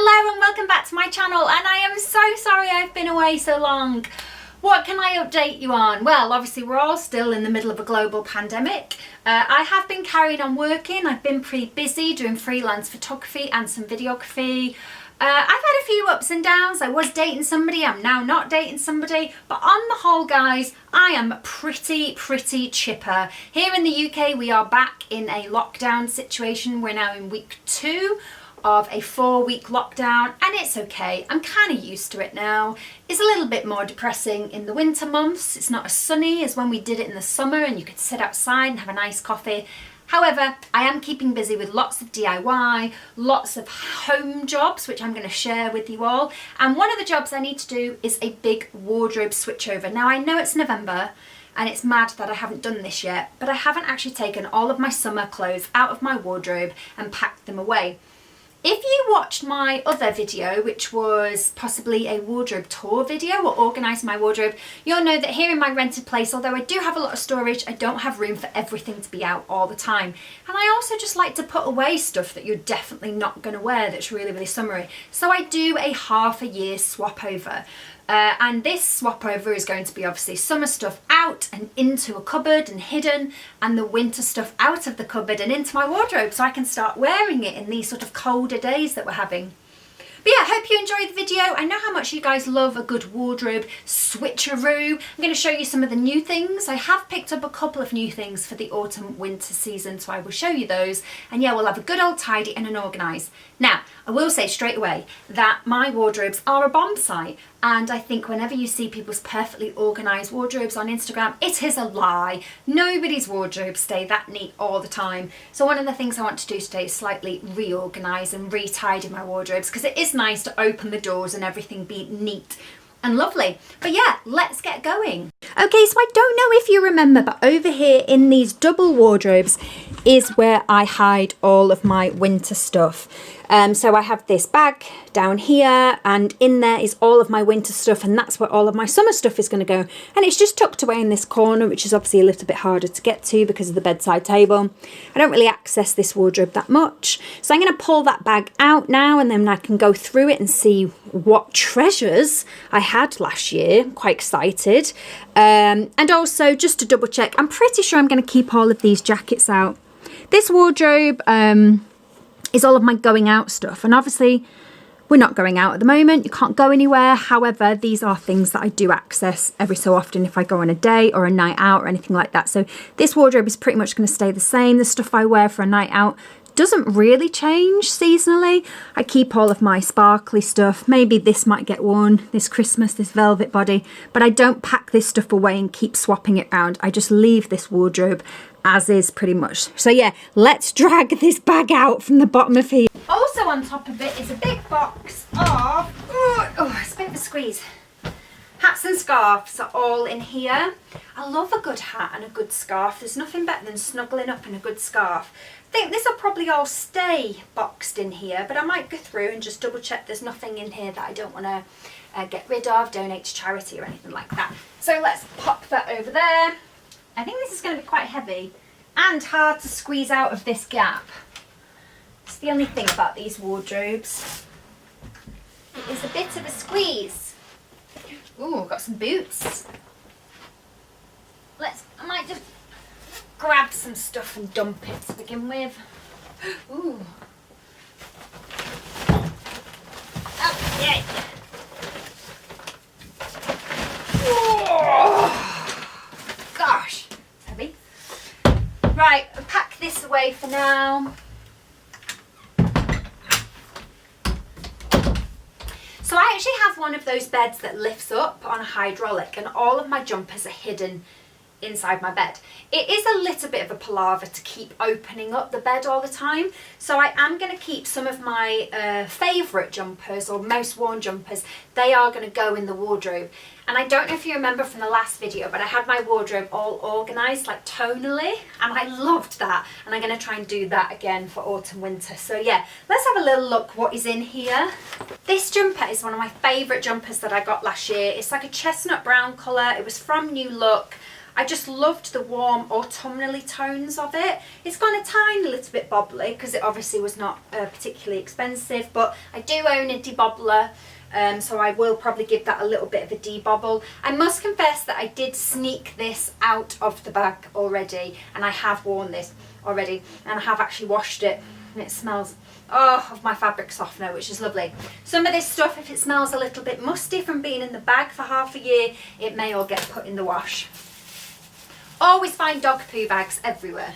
Hello and welcome back to my channel, and I am so sorry I've been away so long. What can I update you on? Well, obviously we're all still in the middle of a global pandemic. I have been carrying on working. I've been pretty busy doing freelance photography and some videography. I've had a few ups and downs. I was dating somebody, I'm now not dating somebody, but on the whole guys, I am pretty chipper. Here in the UK we are back in a lockdown situation. We're now in week 2 of a 4-week lockdown, and it's okay. I'm kind of used to it now. It's a little bit more depressing in the winter months. It's not as sunny as when we did it in the summer and you could sit outside and have a nice coffee. However, I am keeping busy with lots of DIY, lots of home jobs, which I'm going to share with you all. And one of the jobs I need to do is a big wardrobe switchover. Now I know it's November and it's mad that I haven't done this yet, but I haven't actually taken all of my summer clothes out of my wardrobe and packed them away. If you watched my other video, which was possibly a wardrobe tour video or organising my wardrobe, you'll know that here in my rented place, although I do have a lot of storage, I don't have room for everything to be out all the time. And I also just like to put away stuff that you're definitely not going to wear that's really summery. So I do a half a year swap over. And this swap over is going to be obviously summer stuff out and into a cupboard and hidden, and the winter stuff out of the cupboard and into my wardrobe so I can start wearing it in these sort of colder days that we're having. But yeah, I hope you enjoyed the video. I know how much you guys love a good wardrobe switcheroo. I'm going to show you some of the new things. I have picked up a couple of new things for the autumn winter season, so I will show you those. And yeah, we'll have a good old tidy and an organise. Now, I will say straight away that my wardrobes are a bomb site. And I think whenever you see people's perfectly organised wardrobes on Instagram, it is a lie. Nobody's wardrobes stay that neat all the time. So one of the things I want to do today is slightly reorganise and re-tidy my wardrobes, because it is nice to open the doors and everything be neat and lovely. But yeah, let's get going. Okay, so I don't know if you remember, but over here in these double wardrobes is where I hide all of my winter stuff. So I have this bag down here, and in there is all of my winter stuff, and that's where all of my summer stuff is going to go. And it's just tucked away in this corner, which is obviously a little bit harder to get to because of the bedside table. I don't really access this wardrobe that much. So I'm going to pull that bag out now, and then I can go through it and see what treasures I had last year. I'm quite excited. And also, just to double check, I'm pretty sure I'm going to keep all of these jackets out. This wardrobe is all of my going out stuff, and obviously we're not going out at the moment, you can't go anywhere. However, these are things that I do access every so often if I go on a day or a night out or anything like that. So this wardrobe is pretty much going to stay the same. The stuff I wear for a night out doesn't really change seasonally. I keep all of my sparkly stuff. Maybe this might get worn this Christmas, this velvet body, but I don't pack this stuff away and keep swapping it around. I just leave this wardrobe as is pretty much. So yeah, let's drag this bag out from the bottom of here. Also on top of it is a big box of, it's a bit of a squeeze. Hats and scarves are all in here. I love a good hat and a good scarf. There's nothing better than snuggling up in a good scarf. I think this will probably all stay boxed in here, but I might go through and just double check there's nothing in here that I don't want to get rid of, donate to charity or anything like that. So let's pop that over there. I think this is going to be quite heavy and hard to squeeze out of this gap. It's the only thing about these wardrobes. It is a bit of a squeeze. Ooh, I've got some boots. I might just grab some stuff and dump it to begin with. Ooh. Oh, yay. Oh, gosh, it's heavy. Right, I'll pack this away for now. So I actually have one of those beds that lifts up on a hydraulic, and all of my jumpers are hidden inside my bed. It is a little bit of a palaver to keep opening up the bed all the time, so I am going to keep some of my favourite jumpers, or most worn jumpers. They are going to go in the wardrobe. And I don't know if you remember from the last video, but I had my wardrobe all organised like tonally, and I loved that, and I'm going to try and do that again for autumn winter. So yeah, let's have a little look what is in here. This jumper is one of my favourite jumpers that I got last year. It's like a chestnut brown colour. It was from New Look. I just loved the warm autumnally tones of it. It's gone a tiny little bit bobbly because it obviously was not particularly expensive, but I do own a debobbler, so I will probably give that a little bit of a debobble. I must confess that I did sneak this out of the bag already, and I have worn this already, and I have actually washed it, and it smells of my fabric softener, which is lovely. Some of this stuff, if it smells a little bit musty from being in the bag for half a year, it may all get put in the wash. Always find dog poo bags everywhere.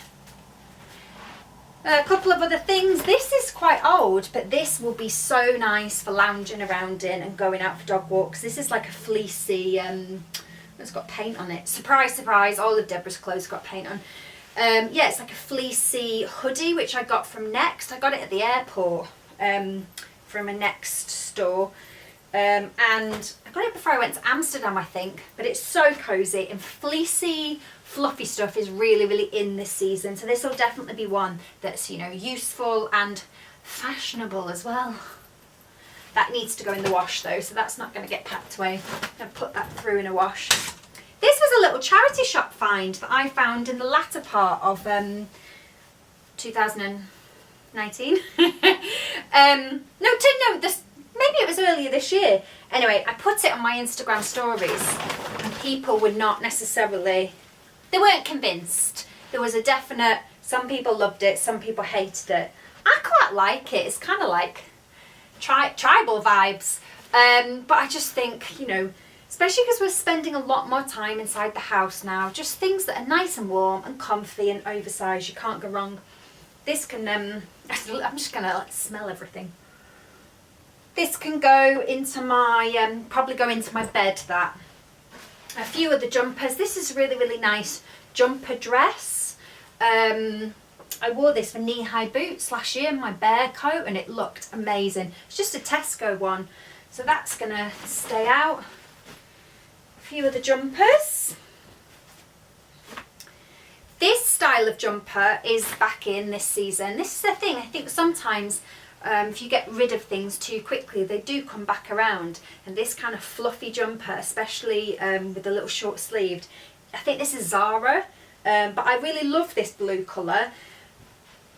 A couple of other things. This is quite old, but this will be so nice for lounging around in and going out for dog walks. This is like a fleecy, it's got paint on it. Surprise, surprise, all of Deborah's clothes got paint on. Yeah, it's like a fleecy hoodie, which I got from Next. I got it at the airport from a Next store. And I got it before I went to Amsterdam, I think. But it's so cosy, and fleecy, fluffy stuff is really, really in this season. So this will definitely be one that's, you know, useful and fashionable as well. That needs to go in the wash though, so that's not going to get packed away. I'm going to put that through in a wash. This was a little charity shop find that I found in the latter part of 2019. Maybe it was earlier this year. Anyway, I put it on my Instagram stories, and people were not necessarily, they weren't convinced. There was a definite, some people loved it, some people hated it. I quite like it. It's kind of like tribal vibes. But I just think, you know, especially because we're spending a lot more time inside the house now, just things that are nice and warm and comfy and oversized, you can't go wrong. This can, I'm just going to like smell everything. This can go into my, probably go into my bed, that. A few of the jumpers. This is a really, really nice jumper dress. I wore this for knee-high boots last year in my bear coat, and it looked amazing. It's just a Tesco one, so that's going to stay out. A few of the jumpers. This style of jumper is back in this season. This is the thing, I think sometimes if you get rid of things too quickly, they do come back around. And this kind of fluffy jumper, especially with the little short sleeved, I think this is Zara, but I really love this blue colour.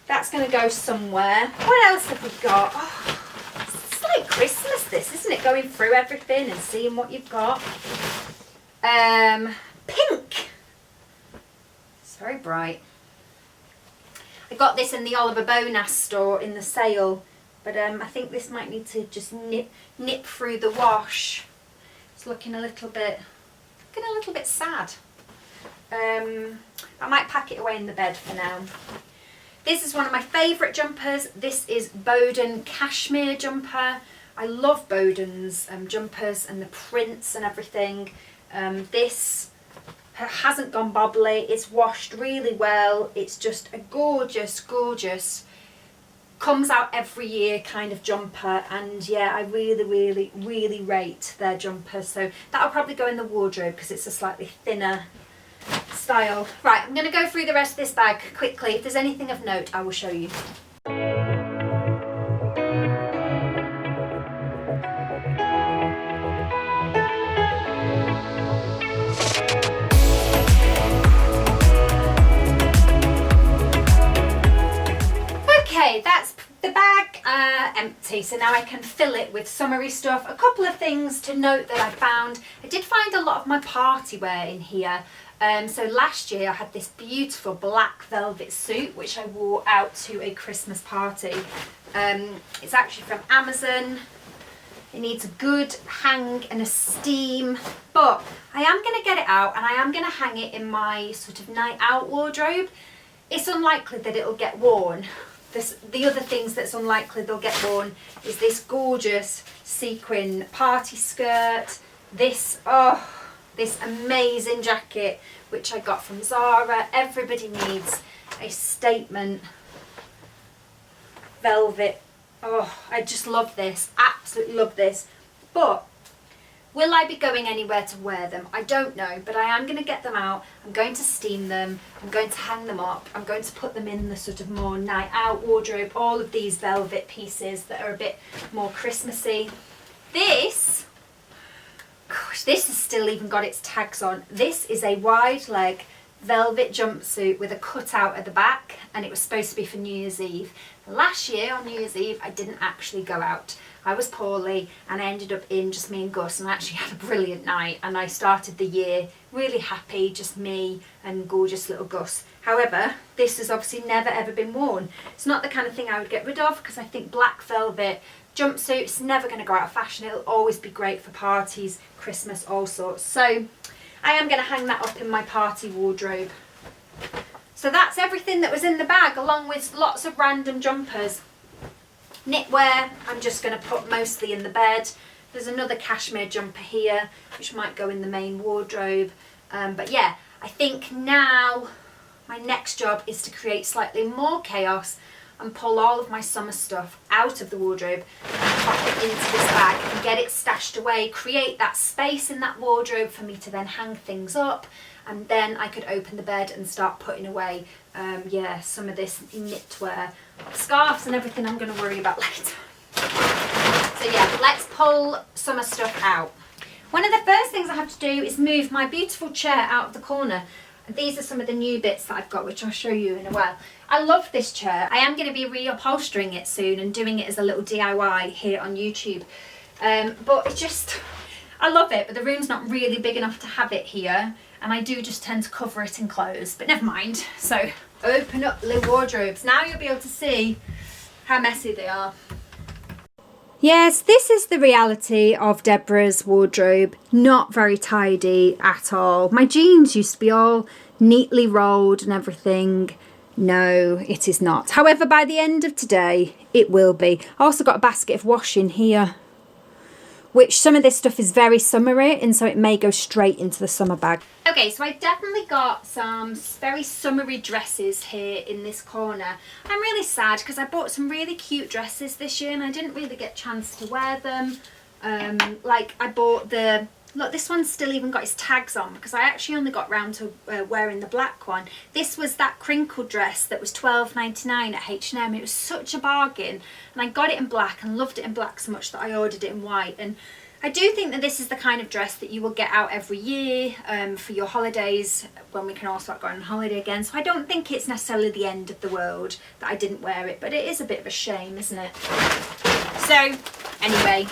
That's going to go somewhere. What else have we got? Oh, it's like Christmas this, isn't it? Going through everything and seeing what you've got. Pink. It's very bright. I got this in the Oliver Bonas store in the sale, but I think this might need to just nip through the wash. It's looking a little bit sad. I might pack it away in the bed for now. This is one of my favourite jumpers. This is Boden cashmere jumper. I love Boden's jumpers and the prints and everything. This hasn't gone bobbly. It's washed really well. It's just a gorgeous, gorgeous, comes out every year kind of jumper. And yeah, I really, really, really rate their jumpers. So that'll probably go in the wardrobe because it's a slightly thinner style. Right, I'm going to go through the rest of this bag quickly. If there's anything of note, I will show you. Okay, that's the bag empty, so now I can fill it with summery stuff. A couple of things to note that I found. I did find a lot of my party wear in here. So last year I had this beautiful black velvet suit which I wore out to a Christmas party. It's actually from Amazon. It needs a good hang and a steam, but I am going to get it out and I am going to hang it in my sort of night out wardrobe. It's unlikely that it'll get worn. The other things that's unlikely they'll get worn is this gorgeous sequin party skirt, this amazing jacket which I got from Zara. Everybody needs a statement velvet. Oh, I just love this, absolutely love this. But will I be going anywhere to wear them? I don't know, but I am going to get them out. I'm going to steam them. I'm going to hang them up. I'm going to put them in the sort of more night out wardrobe. All of these velvet pieces that are a bit more Christmassy. This, gosh, This has still even got its tags on. This is a wide leg velvet jumpsuit with a cutout at the back, and it was supposed to be for New Year's Eve. Last year on New Year's Eve I didn't actually go out. I was poorly and I ended up in just me and Gus, and I actually had a brilliant night, and I started the year really happy, just me and gorgeous little Gus. However, this has obviously never ever been worn. It's not the kind of thing I would get rid of, because I think black velvet jumpsuits never going to go out of fashion. It'll always be great for parties, Christmas, all sorts. So I am going to hang that up in my party wardrobe. So that's everything that was in the bag, along with lots of random jumpers. Knitwear, I'm just going to put mostly in the bed. There's another cashmere jumper here, which might go in the main wardrobe. But yeah, I think now my next job is to create slightly more chaos and pull all of my summer stuff out of the wardrobe and pop it into this bag and get it stashed away, create that space in that wardrobe for me to then hang things up, and then I could open the bed and start putting away yeah, some of this knitwear, scarves and everything I'm going to worry about later. So yeah, let's pull summer stuff out. One of the first things I have to do is move my beautiful chair out of the corner. These are some of the new bits that I've got, which I'll show you in a while. I love this chair. I am going to be reupholstering it soon and doing it as a little DIY here on YouTube. But it just, I love it, but the room's not really big enough to have it here. And I do just tend to cover it in clothes, but never mind. So open up the wardrobes. Now you'll be able to see how messy they are. Yes, this is the reality of Deborah's wardrobe. Not very tidy at all. My jeans used to be all neatly rolled and everything. No, it is not. However, by the end of today, it will be. I also got a basket of washing here, which some of this stuff is very summery, and so it may go straight into the summer bag. Okay, so I definitely got some very summery dresses here in this corner. I'm really sad because I bought some really cute dresses this year and I didn't really get a chance to wear them. Like I bought the, look, this one's still even got its tags on because I actually only got round to wearing the black one. This was that crinkle dress that was $12.99 at H&M. It was such a bargain, and I got it in black and loved it in black so much that I ordered it in white. And I do think that this is the kind of dress that you will get out every year for your holidays, when we can all start going on holiday again. So I don't think it's necessarily the end of the world that I didn't wear it, but it is a bit of a shame, isn't it? So anyway,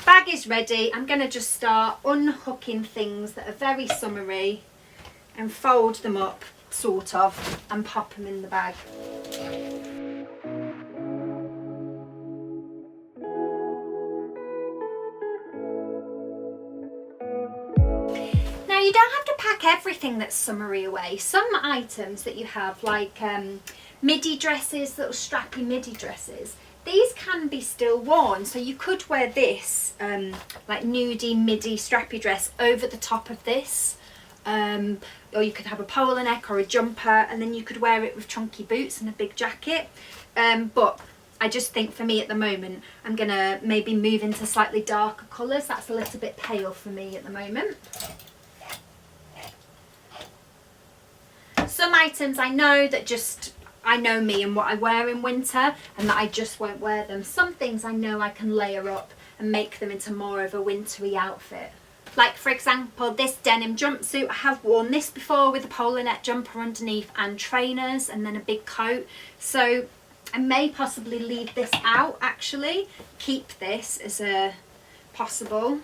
bag is ready. I'm going to just start unhooking things that are very summery and fold them up, sort of, and pop them in the bag. You don't have to pack everything that's summery away. Some items that you have, like midi dresses, little strappy midi dresses, these can be still worn. So you could wear this like nudie midi strappy dress over the top of this, or you could have a polo neck or a jumper, and then you could wear it with chunky boots and a big jacket. But I just think for me at the moment, I'm gonna maybe move into slightly darker colours. That's a little bit pale for me at the moment. Some items I know that just, I know me and what I wear in winter, and that I just won't wear them. Some things I know I can layer up and make them into more of a wintry outfit. Like for example, this denim jumpsuit, I have worn this before with a polo neck jumper underneath and trainers and then a big coat. So I may possibly leave this out actually, keep this as a possible,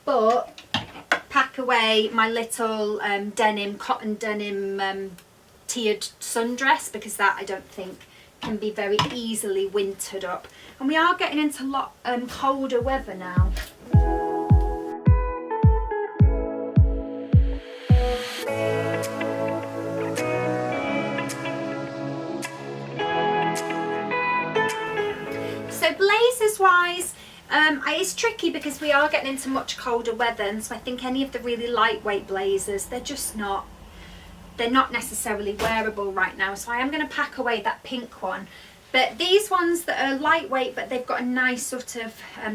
but pack away my little denim, cotton denim tiered sundress, because that I don't think can be very easily wintered up. And we are getting into a lot colder weather now. So blazers wise, it's tricky because we are getting into much colder weather, and so I think any of the really lightweight blazers, they're not necessarily wearable right now. So I am going to pack away that pink one. But these ones that are lightweight but they've got a nice sort of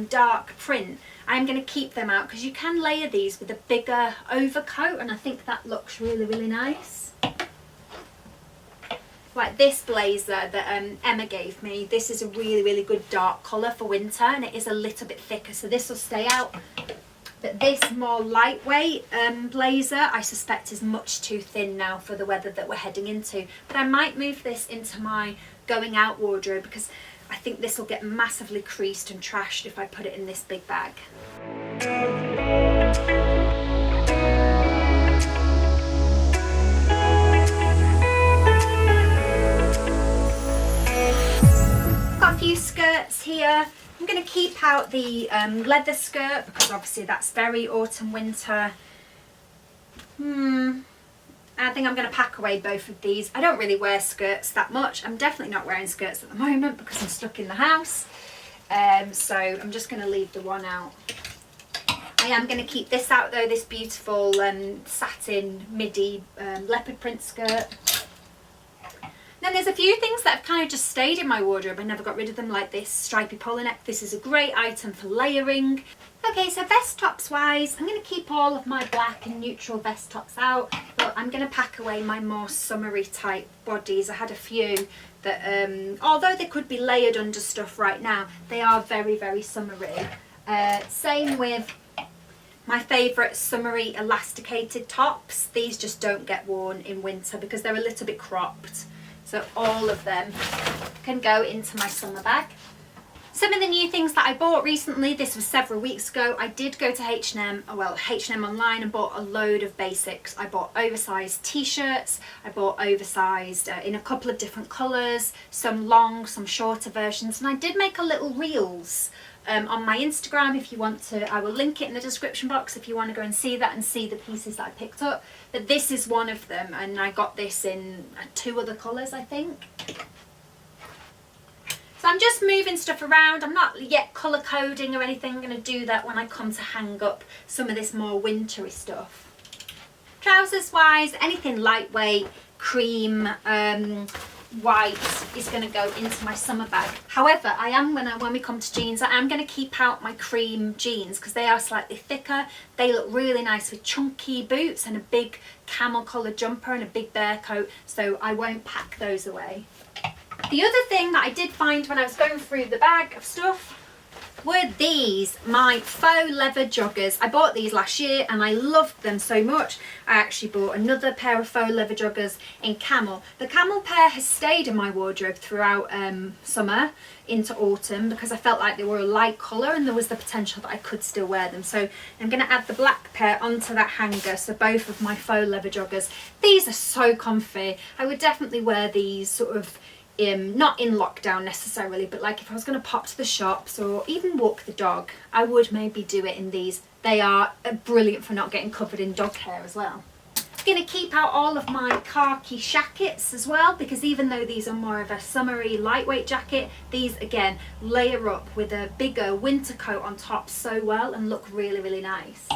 dark print, I'm going to keep them out because you can layer these with a bigger overcoat, and I think that looks really, really nice. Like this blazer that Emma gave me, this is a really, really good dark colour for winter, and it is a little bit thicker, so this will stay out But this more lightweight blazer, I suspect is much too thin now for the weather that we're heading into. But I might move this into my going out wardrobe because I think this will get massively creased and trashed if I put it in this big bag. Got a few skirts here. I'm going to keep out the leather skirt because obviously that's very autumn winter. I think I'm going to pack away both of these. I don't really wear skirts that much. I'm definitely not wearing skirts at the moment because I'm stuck in the house. So I'm just going to leave the one out. I am going to keep this out though, this beautiful satin midi leopard print skirt. Then there's a few things that have kind of just stayed in my wardrobe. I never got rid of them, like this stripy polo neck. This is a great item for layering. Okay, so vest tops wise, I'm going to keep all of my black and neutral vest tops out, but I'm going to pack away my more summery type bodies. I had a few that, although they could be layered under stuff right now, they are very, very summery. Same with my favourite summery elasticated tops. These just don't get worn in winter because they're a little bit cropped. So all of them can go into my summer bag. Some of the new things that I bought recently, this was several weeks ago, I did go to H&M, well H&M online, and bought a load of basics. I bought oversized t-shirts, I bought oversized in a couple of different colours, some long, some shorter versions, and I did make a little reels on my Instagram if you want to. I will link it in the description box if you want to go and see that and see the pieces that I picked up. But this is one of them, and I got this in 2 other colours, I think. So I'm just moving stuff around. I'm not yet colour coding or anything. I'm going to do that when I come to hang up some of this more wintry stuff. Trousers wise, anything lightweight, cream, white is going to go into my summer bag. However, I am going to, when we come to jeans, I am going to keep out my cream jeans because they are slightly thicker. They look really nice with chunky boots and a big camel collar jumper and a big bear coat, so I won't pack those away. The other thing that I did find when I was going through the bag of stuff were these, my faux leather joggers. I bought these last year and I loved them so much. I actually bought another pair of faux leather joggers in camel. The camel pair has stayed in my wardrobe throughout summer into autumn because I felt like they were a light colour and there was the potential that I could still wear them. So I'm going to add the black pair onto that hanger, so both of my faux leather joggers. These are so comfy. I would definitely wear these sort of not in lockdown necessarily, but like if I was going to pop to the shops or even walk the dog, I would maybe do it in these. They are brilliant for not getting covered in dog hair as well. I'm going to keep out all of my khaki shackets as well, because even though these are more of a summery lightweight jacket, these again layer up with a bigger winter coat on top so well and look really, really nice.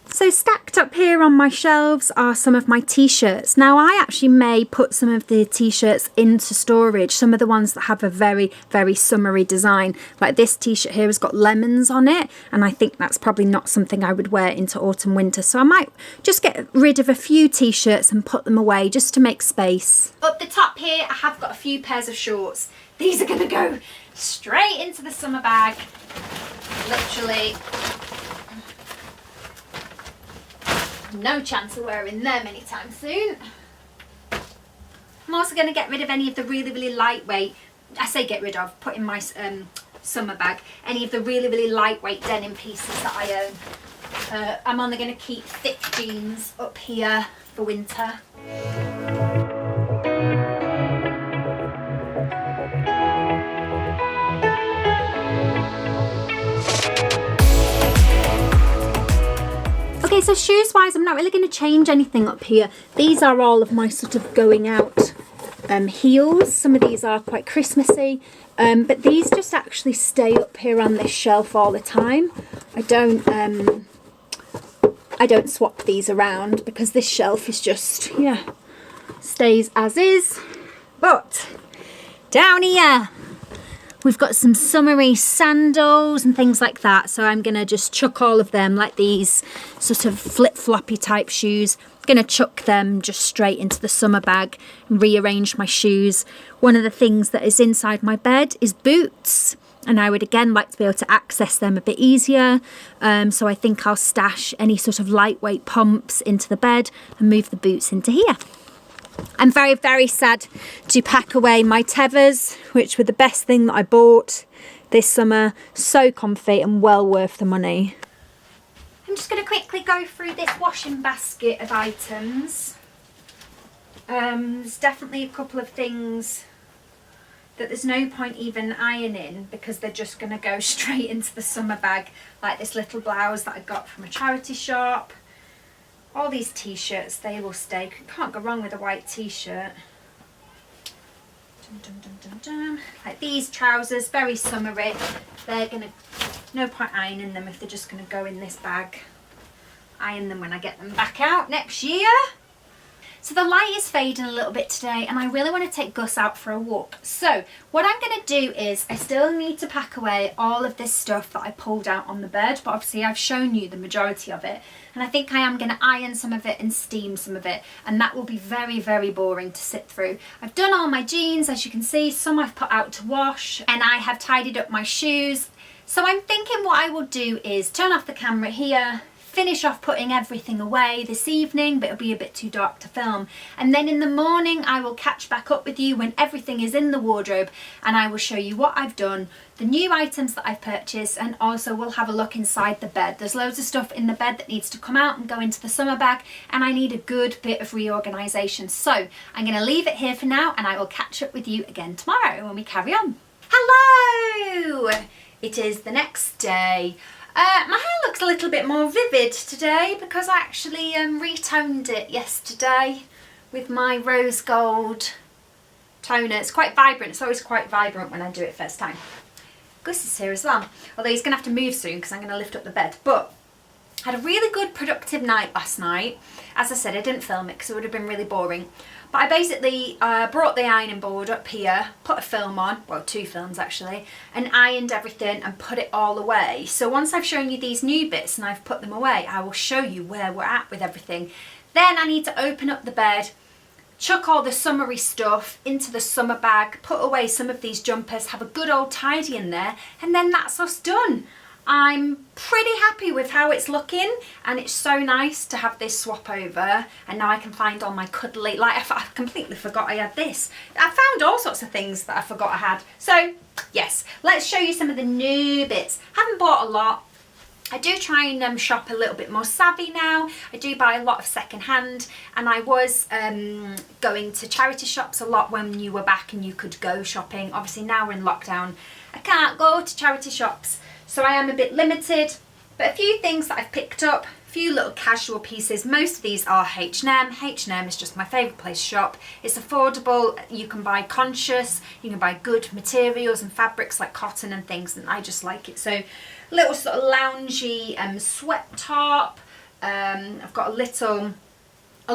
So stacked up here on my shelves are some of my t-shirts. Now I actually may put some of the t-shirts into storage, some of the ones that have a very, very summery design. Like this t-shirt here has got lemons on it, and I think that's probably not something I would wear into autumn winter. So I might just get rid of a few t-shirts and put them away just to make space. Up the top here I have got a few pairs of shorts. These are going to go straight into the summer bag, literally. No chance of wearing them anytime soon. I'm also going to get rid of any of the really, really lightweight, I say get rid of, put in my summer bag, any of the really, really lightweight denim pieces that I own. I'm only going to keep thick jeans up here for winter. Okay, so shoes wise, I'm not really going to change anything up here. These are all of my sort of going out heels. Some of these are quite Christmassy, but these just actually stay up here on this shelf all the time. I don't swap these around because this shelf is just, yeah, stays as is. But down here we've got some summery sandals and things like that, so I'm going to just chuck all of them, like these sort of flip-floppy type shoes. I'm going to chuck them just straight into the summer bag and rearrange my shoes. One of the things that is inside my bed is boots. and I would again like to be able to access them a bit easier. So I think I'll stash any sort of lightweight pumps into the bed and move the boots into here. I'm very, very sad to pack away my tethers, which were the best thing that I bought this summer. So comfy and well worth the money. I'm just going to quickly go through this washing basket of items. There's definitely a couple of things that there's no point even ironing because they're just going to go straight into the summer bag, like this little blouse that I got from a charity shop. All these t-shirts, they will stay. Can't go wrong with a white t-shirt. Like these trousers, very summery. They're going to, no point ironing them if they're just going to go in this bag. Iron them when I get them back out next year. So the light is fading a little bit today and I really want to take Gus out for a walk. So what I'm going to do is I still need to pack away all of this stuff that I pulled out on the bed, but obviously I've shown you the majority of it. And I think I am going to iron some of it and steam some of it, and that will be very, very boring to sit through. I've done all my jeans, as you can see, some I've put out to wash, and I have tidied up my shoes. So I'm thinking what I will do is turn off the camera here, finish off putting everything away this evening, but it'll be a bit too dark to film. And then in the morning I will catch back up with you when everything is in the wardrobe and I will show you what I've done, the new items that I've purchased, and also we'll have a look inside the bed. There's loads of stuff in the bed that needs to come out and go into the summer bag, and I need a good bit of reorganisation. So I'm going to leave it here for now and I will catch up with you again tomorrow when we carry on. Hello! It is the next day. My hair looks a little bit more vivid today because I actually retoned it yesterday with my rose gold toner. It's quite vibrant. It's always quite vibrant when I do it first time. Gus is here as well, although he's going to have to move soon because I'm going to lift up the bed. But I had a really good productive night last night. As I said, I didn't film it because it would have been really boring. But I basically brought the ironing board up here, put a film on, well 2 films actually, and ironed everything and put it all away. So once I've shown you these new bits and I've put them away, I will show you where we're at with everything. Then I need to open up the bed, chuck all the summery stuff into the summer bag, put away some of these jumpers, have a good old tidy in there, and then that's us done. I'm pretty happy with how it's looking, and it's so nice to have this swap over, and now I can find all my cuddly, like I completely forgot I had this. I found all sorts of things that I forgot I had. So yes, let's show you some of the new bits. Haven't bought a lot. I do try and shop a little bit more savvy now. I do buy a lot of second hand, and I was going to charity shops a lot when you were back and you could go shopping. Obviously now we're in lockdown, I can't go to charity shops. So I am a bit limited, but a few things that I've picked up, a few little casual pieces. Most of these are H&M. H&M is just my favourite place to shop. It's affordable, you can buy conscious, you can buy good materials and fabrics like cotton and things, and I just like it. So little sort of loungy sweat top. I've got a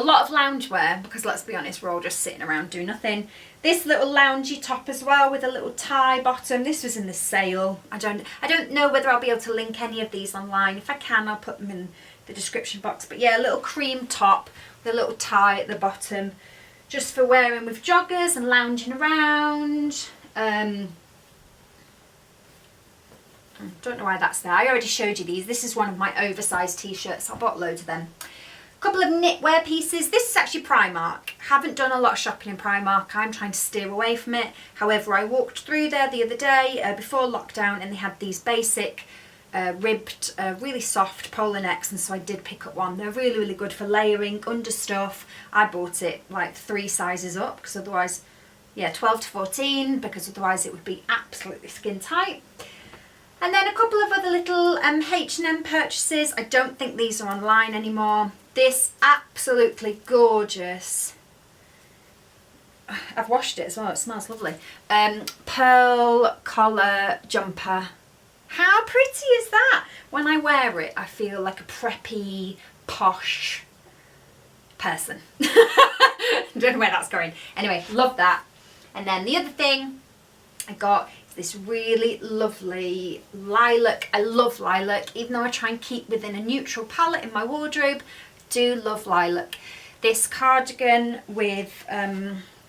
lot of loungewear because let's be honest, we're all just sitting around doing nothing. This little loungy top as well with a little tie bottom. This was in the sale. I don't know whether I'll be able to link any of these online. If I can, I'll put them in the description box. But yeah, a little cream top with a little tie at the bottom, just for wearing with joggers and lounging around. Don't know why that's there. I already showed you these. This is one of my oversized t-shirts. I bought loads of them. Couple of knitwear pieces. This is actually Primark. Haven't done a lot of shopping in Primark. I'm trying to steer away from it. However, I walked through there the other day before lockdown, and they had these basic ribbed, really soft polar necks, and so I did pick up one. They're really, really good for layering under stuff. I bought it like 3 sizes up because otherwise, yeah, 12 to 14, because otherwise it would be absolutely skin tight. And then a couple of other little H&M purchases. I don't think these are online anymore. This absolutely gorgeous, I've washed it as well, it smells lovely, pearl collar jumper. How pretty is that? When I wear it, I feel like a preppy, posh person. Don't know where that's going. Anyway, love that. And then the other thing I got is this really lovely lilac. I love lilac, even though I try and keep within a neutral palette in my wardrobe. Do love lilac. This cardigan with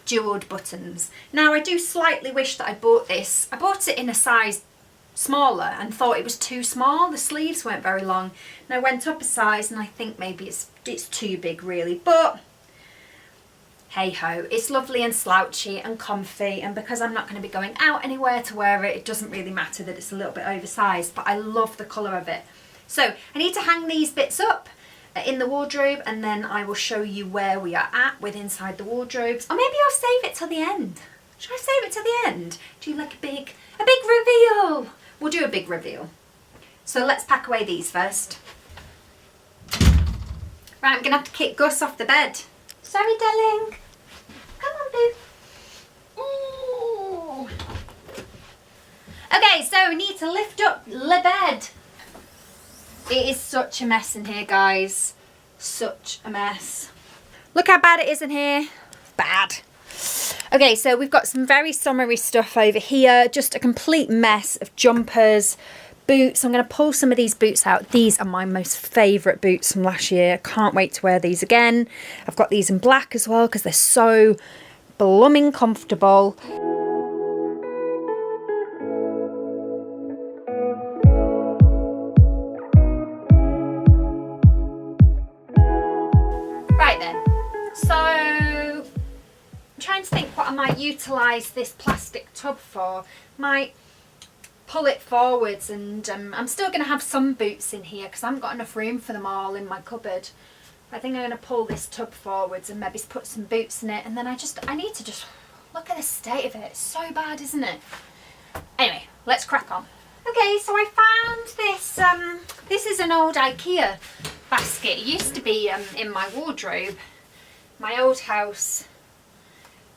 jewelled buttons. Now I do slightly wish that I bought this. I bought it in a size smaller and thought it was too small. The sleeves weren't very long, and I went up a size, and I think maybe it's too big really, but hey ho, it's lovely and slouchy and comfy, and because I'm not going to be going out anywhere to wear it, it doesn't really matter that it's a little bit oversized, but I love the colour of it. So I need to hang these bits up in the wardrobe, and then I will show you where we are at with inside the wardrobes, or maybe I'll save it till the end. Should I save it till the end? Do you like a big reveal? We'll do a big reveal. So let's pack away these first. Right, I'm gonna have to kick Gus off the bed. Sorry, darling. Come on, boo. Ooh. Okay, so we need to lift up the bed. It is such a mess in here, guys. Such a mess. Look how bad it is in here. Bad. Okay, so we've got some very summery stuff over here. Just a complete mess of jumpers, boots. I'm going to pull some of these boots out. These are my most favourite boots from last year. Can't wait to wear these again. I've got these in black as well because they're so blooming comfortable. Right then, so I'm trying to think what I might utilise this plastic tub for. Might pull it forwards, and I'm still going to have some boots in here because I haven't got enough room for them all in my cupboard. I think I'm going to pull this tub forwards and maybe put some boots in it, and then I need to just look at the state of it. It's so bad, isn't it? Anyway, let's crack on. Okay, so I found this, this is an old IKEA basket. It used to be in my wardrobe, my old house.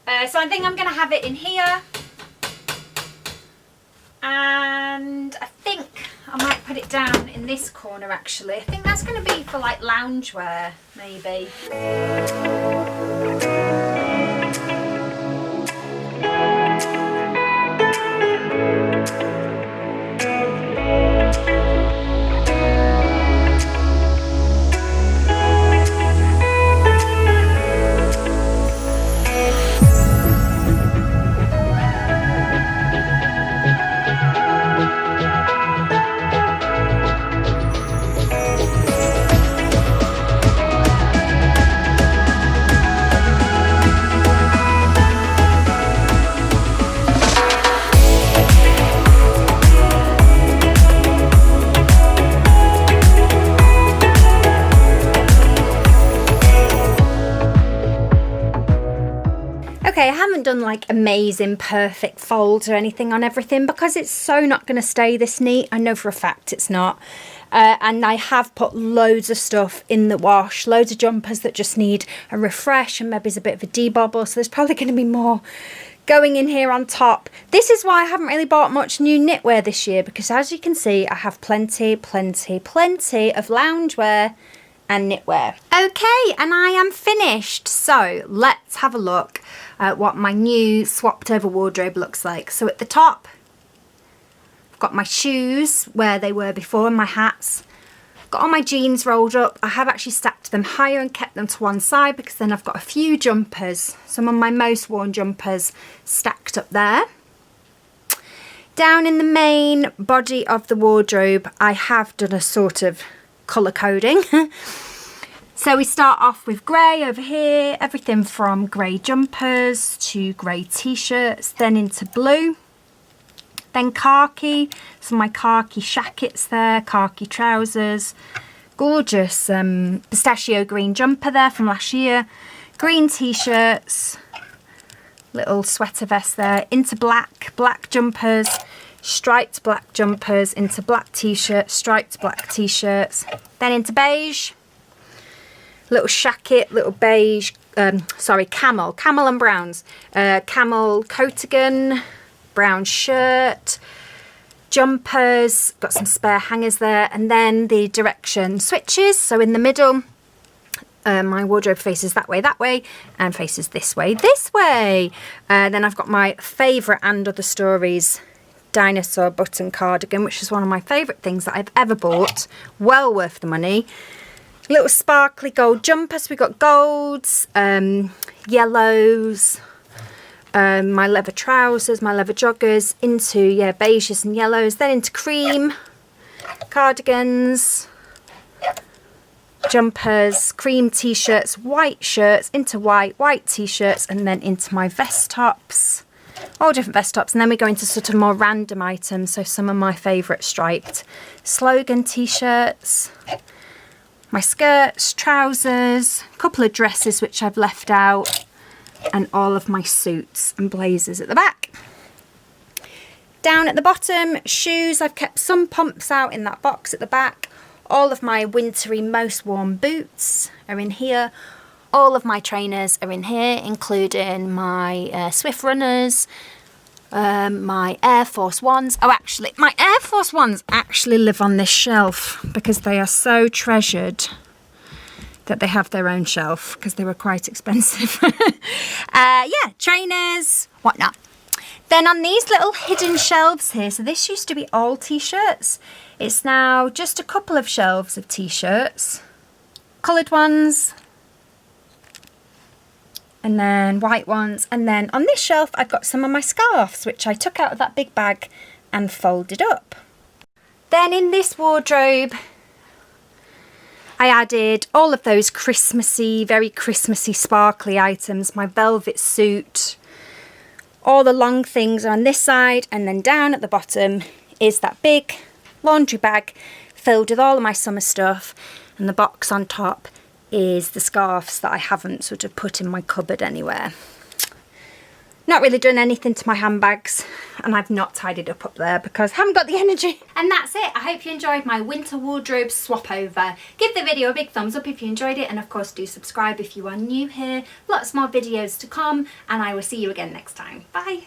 So I think I'm going to have it in here. And I think I might put it down in this corner actually. I think that's going to be for like loungewear, maybe. Okay, I haven't done like amazing perfect folds or anything on everything because it's so not going to stay this neat. I know for a fact it's not. And I have put loads of stuff in the wash, loads of jumpers that just need a refresh and maybe it's a bit of a debobble. So there's probably going to be more going in here on top. This is why I haven't really bought much new knitwear this year, because as you can see, I have plenty of loungewear and knitwear. Okay, and I am finished. So let's have a look at what my new swapped over wardrobe looks like. So at the top, I've got my shoes where they were before and my hats. Got all my jeans rolled up. I have actually stacked them higher and kept them to one side because then I've got a few jumpers, some of my most worn jumpers stacked up there. Down in the main body of the wardrobe, I have done a sort of colour coding. So we start off with grey over here, everything from grey jumpers to grey t-shirts, then into blue, then khaki, some of my khaki shackets there, khaki trousers, gorgeous pistachio green jumper there from last year, green t-shirts, little sweater vest there, into black jumpers, striped black jumpers, into black t-shirts, striped black t-shirts, then into beige, little shacket, little beige, camel and browns, camel coatigan, brown shirt, jumpers, got some spare hangers there, and then the direction switches. So in the middle, my wardrobe faces that way, and faces this way. Then I've got my favourite And Other Stories dinosaur button cardigan, which is one of my favourite things that I've ever bought. Well worth the money. Little sparkly gold jumpers. We got golds, yellows, my leather trousers, my leather joggers, into, yeah, beiges and yellows, then into cream, cardigans, jumpers, cream t-shirts, white shirts, into white t-shirts, and then into my vest tops, all different vest tops. And then we go into sort of more random items, so some of my favourite striped slogan t-shirts, my skirts, trousers, a couple of dresses which I've left out, and all of my suits and blazers at the back. Down at the bottom, shoes. I've kept some pumps out in that box at the back. All of my wintry, most warm boots are in here. All of my trainers are in here, including my Swift Runners, my Air Force Ones. Oh, actually, my Air Force Ones actually live on this shelf because they are so treasured that they have their own shelf because they were quite expensive. Yeah, trainers, whatnot. Then on these little hidden shelves here, so this used to be all t-shirts. It's now just a couple of shelves of t-shirts, coloured ones, and then white ones. And then on this shelf, I've got some of my scarves, which I took out of that big bag and folded up. Then in this wardrobe, I added all of those Christmassy, very Christmassy, sparkly items. My velvet suit, all the long things are on this side, and then down at the bottom is that big laundry bag filled with all of my summer stuff, and the box on top is the scarves that I haven't sort of put in my cupboard anywhere. Not really done anything to my handbags, and I've not tidied up there because I haven't got the energy. And that's it. I hope you enjoyed my winter wardrobe swap over. Give the video a big thumbs up if you enjoyed it, and of course do subscribe if you are new here. Lots more videos to come, and I will see you again next time. Bye.